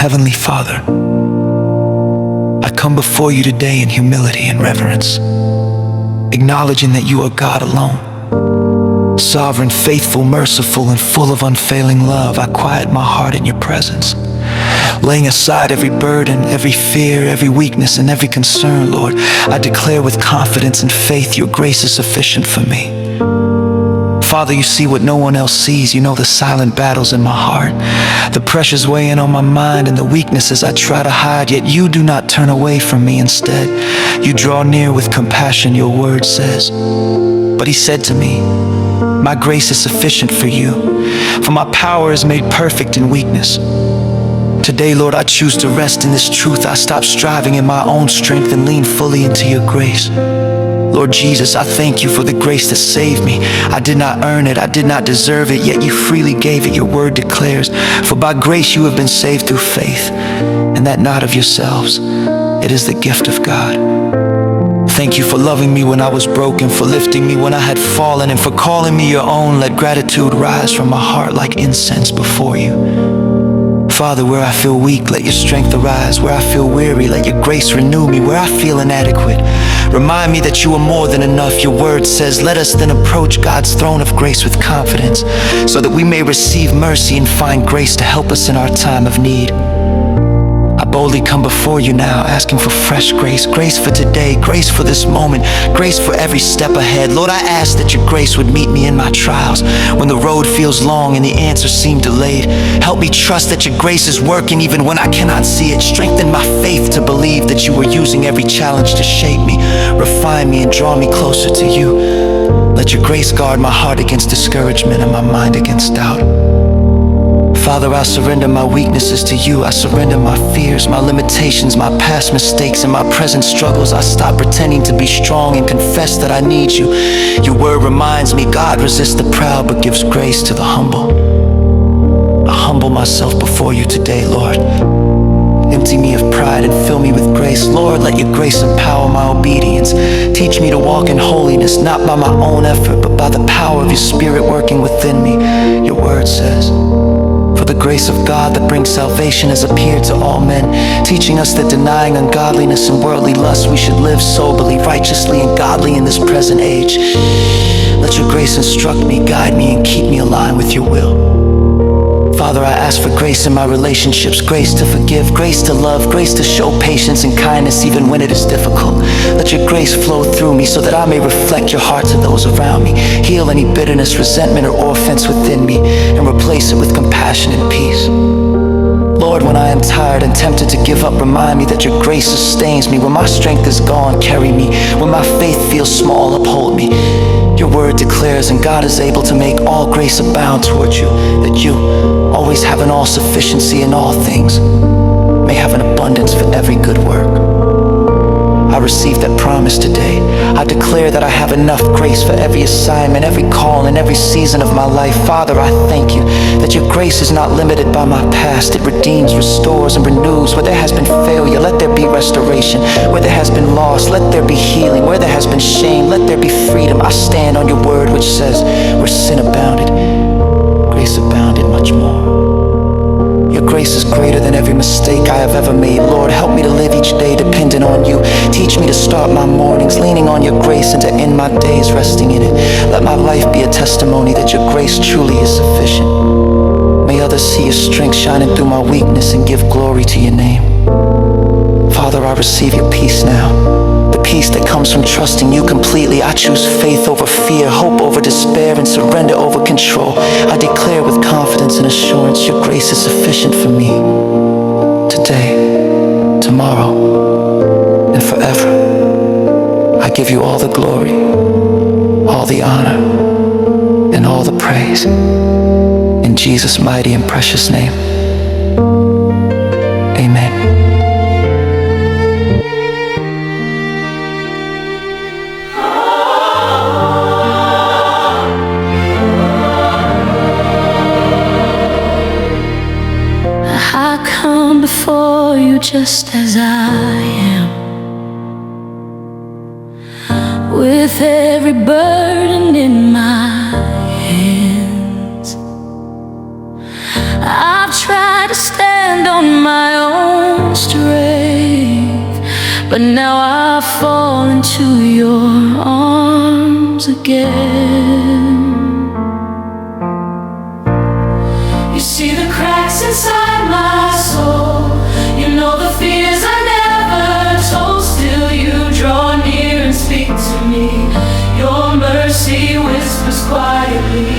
Heavenly Father, I come before you today in humility and reverence, acknowledging that you are God alone. Sovereign, faithful, merciful, and full of unfailing love, I quiet my heart in your presence, laying aside every burden, every fear, every weakness, and every concern, Lord. I declare with confidence and faith your grace is sufficient for me. Father, you see what no one else sees. You know the silent battles in my heart, the pressures weighing on my mind, and the weaknesses I try to hide, yet you do not turn away from me. Instead, you draw near with compassion, your word says. But he said to me, my grace is sufficient for you, for my power is made perfect in weakness. Today, Lord, I choose to rest in this truth. I stop striving in my own strength and lean fully into your grace. Lord Jesus, I thank you for the grace that saved me. I did not earn it, I did not deserve it, yet you freely gave it. Your word declares, for by grace you have been saved through faith, and that not of yourselves. It is the gift of God. Thank you for loving me when I was broken, for lifting me when I had fallen, and for calling me your own. Let gratitude rise from my heart like incense before you. Father, where I feel weak, let your strength arise. Where I feel weary, let your grace renew me. Where I feel inadequate, remind me that you are more than enough. Your word says, let us then approach God's throne of grace with confidence, so that we may receive mercy and find grace to help us in our time of need. I boldly come before you now, asking for fresh grace, grace for today, grace for this moment, grace for every step ahead. Lord, I ask that your grace would meet me in my trials, when the road feels long and the answers seem delayed. Help me trust that your grace is working even when I cannot see it. Strengthen my faith to believe that you are using every challenge to shape me, refine me, and draw me closer to you. Let your grace guard my heart against discouragement and my mind against doubt. Father, I surrender my weaknesses to you. I surrender my fears, my limitations, my past mistakes, and my present struggles. I stop pretending to be strong and confess that I need you. Your word reminds me, God resists the proud but gives grace to the humble. I humble myself before you today, Lord. Empty me of pride and fill me with grace. Lord, let your grace empower my obedience. Teach me to walk in holiness, not by my own effort, but by the power of your Spirit working within me. Your word says, for the grace of God that brings salvation has appeared to all men, teaching us that denying ungodliness and worldly lust, we should live soberly, righteously, and godly in this present age. Let your grace instruct me, guide me, and keep me aligned with your will. Father, I ask for grace in my relationships, grace to forgive, grace to love, grace to show patience and kindness even when it is difficult. Let your grace flow through me so that I may reflect your heart to those around me. Heal any bitterness, resentment, or offense within me and replace it with compassion and peace. Lord, when I am tired and tempted to give up, remind me that your grace sustains me. When my strength is gone, carry me. When my faith feels small, uphold me. Your word declares, and God is able to make all grace abound toward you, that you, always having all sufficiency in all things, may have an abundance for every good work. I receive that promise today. I declare that I have enough grace for every assignment, every call, and every season of my life. Father, I thank you that your grace is not limited by my past. It redeems, restores, and renews. Where there has been failure, let there be restoration. Where there has been loss, let there be healing. Where there has been shame, let there be freedom. I stand on your word which says, where sin abounded, grace abounded much more. Your grace is greater than every mistake I have ever made. Lord, help me to live each day dependent on you. Teach me to start my mornings leaning on your grace and to end my days resting in it. Let my life be a testimony that your grace truly is sufficient. May others see your strength shining through my weakness and give glory to your name. Father, I receive your peace now. The peace that comes from trusting you completely. I choose faith over fear, hope over despair, and surrender over control. I declare with confidence and assurance your grace is sufficient for me today, tomorrow, and forever. I give you all the glory, all the honor, and all the praise. In Jesus' mighty and precious name, amen. I come before you just as I am, with every burden in my hands. I've tried to stand on my own, but now I fall into your arms again. You see the cracks inside my soul, you know the fears I never told. Still you draw near and speak to me. Your mercy whispers quietly.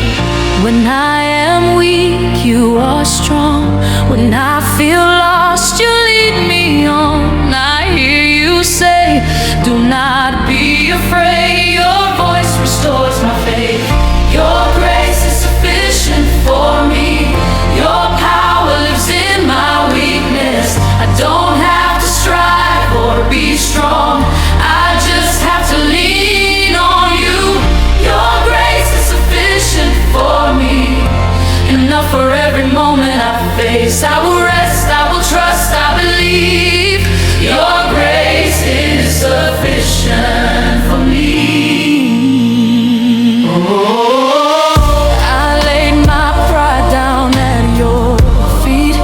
When I am weak, you are strong. When I feel lost, you lead me on. I hear you say, do not be afraid. Your voice restores my faith. Your grace is sufficient for me. Your power lives in my weakness. I don't have to strive or be strong. I just have to lean on you. Your grace is sufficient for me, enough for every moment I face. I will rest, I will trust, I believe. Your grace is sufficient for me. I laid my pride down at your feet.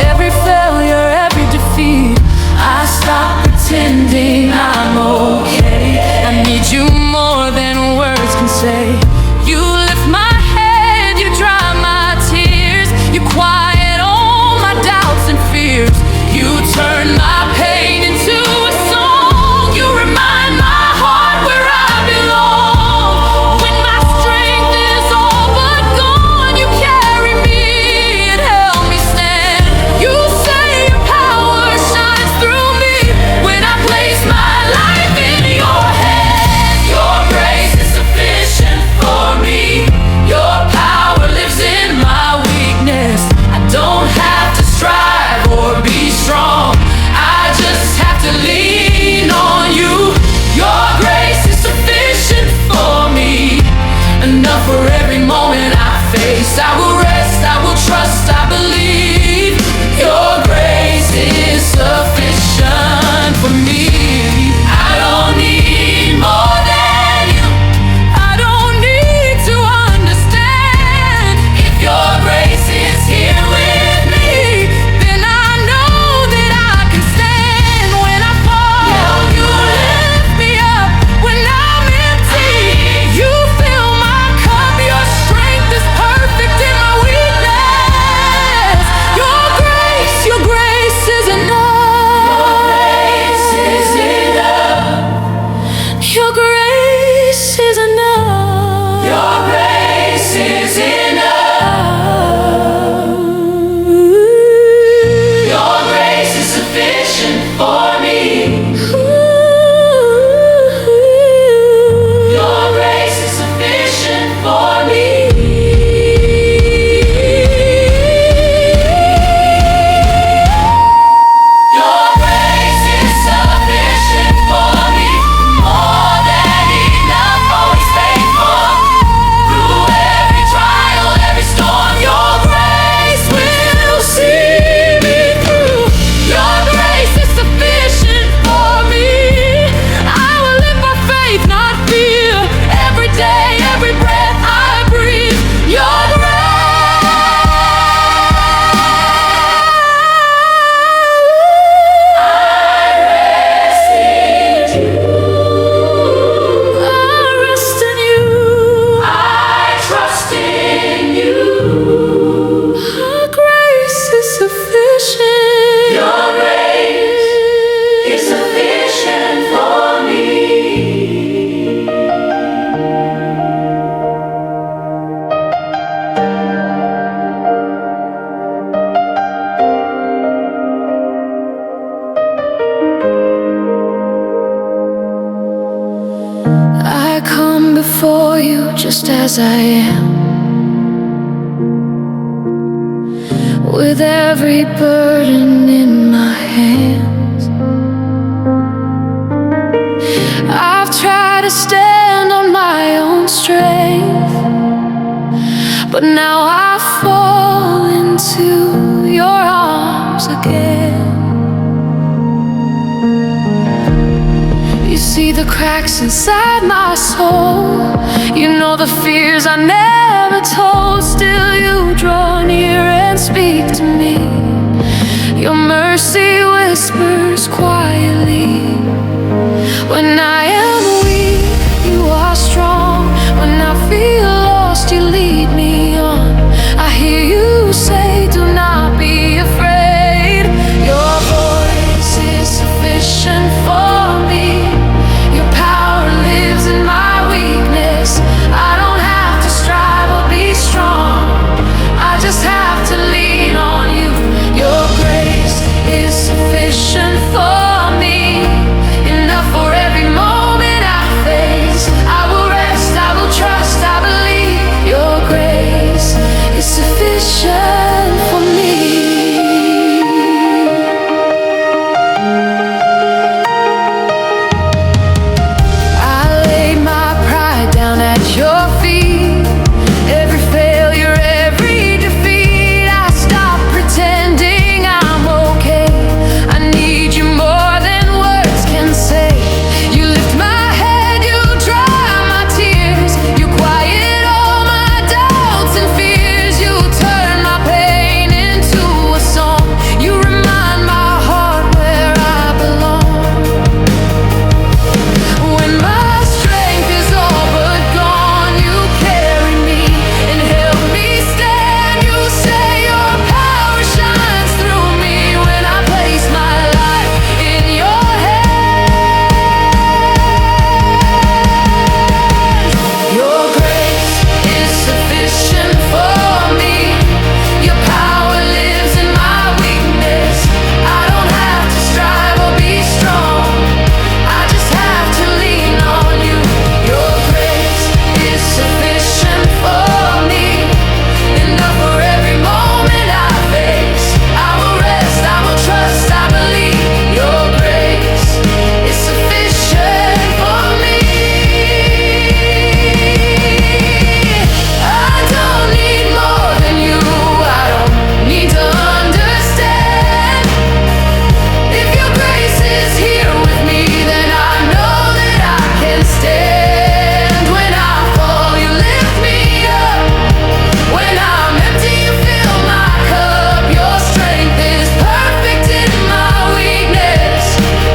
Every failure, every defeat, I stopped pretending I'm okay. I need you more than words can say. You lift my head, you dry my tears. You quiet all my doubts and fears. You turn my pain into a song. You remind my heart where I belong. When my strength is all but gone, you carry me and help me stand. You say your power shines through me when I place my life in your hands. Your grace is sufficient for me. Your power lives in my weakness. I don't have to strive or be strong. I just have to lean on you. Your grace is sufficient for me, enough for every moment I face. I will rest, I will trust, I believe. Your grace is sufficient for me. I don't need more than you. I don't need to understand. If your grace is here with me, then I know that I can stand. When I fall, you lift me up. When I'm empty, you fill my cup. Your strength is perfect in my weakness. Your grace is enough. Your grace is enough. Your grace is enough. Your grace is sufficient for me. Your grace is sufficient for me. Your grace is sufficient for me. More than enough, always faithful. Through every trial, every storm, your grace will see me through. Your grace is sufficient for me. I will live by faith, not fear. Every day, every breath I breathe, your grace. I rest in you. I trust in you. Your grace is sufficient. Your grace is sufficient for me. I come before you just as I am, with every burden in my hands. I've tried to stand on my own strength, but now I fall into your arms again. You see the cracks inside my soul. You know the fears I never told. Still you draw near and speak to me. Your mercy whispers quietly. When I am weak, you are strong. When I feel lost, you lead me on. I hear you say, do not be afraid. Your voice is sufficient for me. Your power lives in my weakness. I don't have to strive or be strong. I just have to lean on you. Your grace is sufficient for me, enough for every moment I face. I will rest, I will trust, I believe. Your grace is sufficient for me. I lay my pride down at your feet. Every failure, every defeat, I stop pretending I'm okay. I need you more than words can say. You lift my head, you dry my tears. You quiet all my doubts and fears. You turn my pain into a song. You remind my heart where I belong. When my strength is all but gone, you carry me and help me stand. You say your power shines through me when I place my life in your hands. Your grace is sufficient for me. Your power lives in my weakness. I don't have to strive or be strong. I just have to lean on you. Your grace is sufficient for me, enough for every moment I face. I will rest, I will trust, I believe. Your grace is sufficient for me. I don't need more than you. I don't need to understand. If your grace is here with me, then I know that I can stand. When I fall, you lift me up. When I'm empty, you fill my cup. Your strength is perfect in my weakness.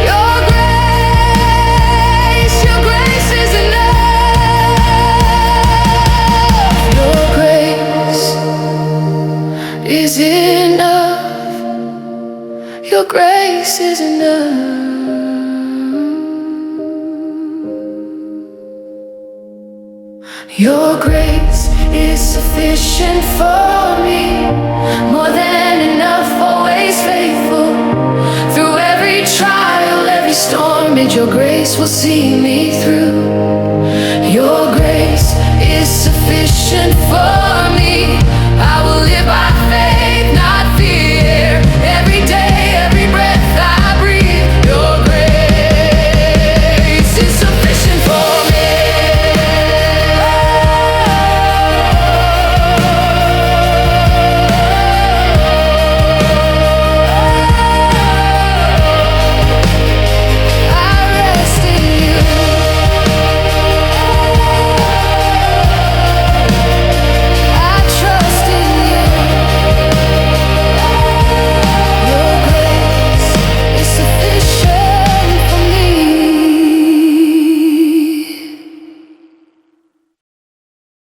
Your grace is enough. Your grace is enough. Your grace is enough. Your grace is sufficient for me, more than enough, always faithful. Through every trial, every storm, and your grace will see me through. Your grace is sufficient for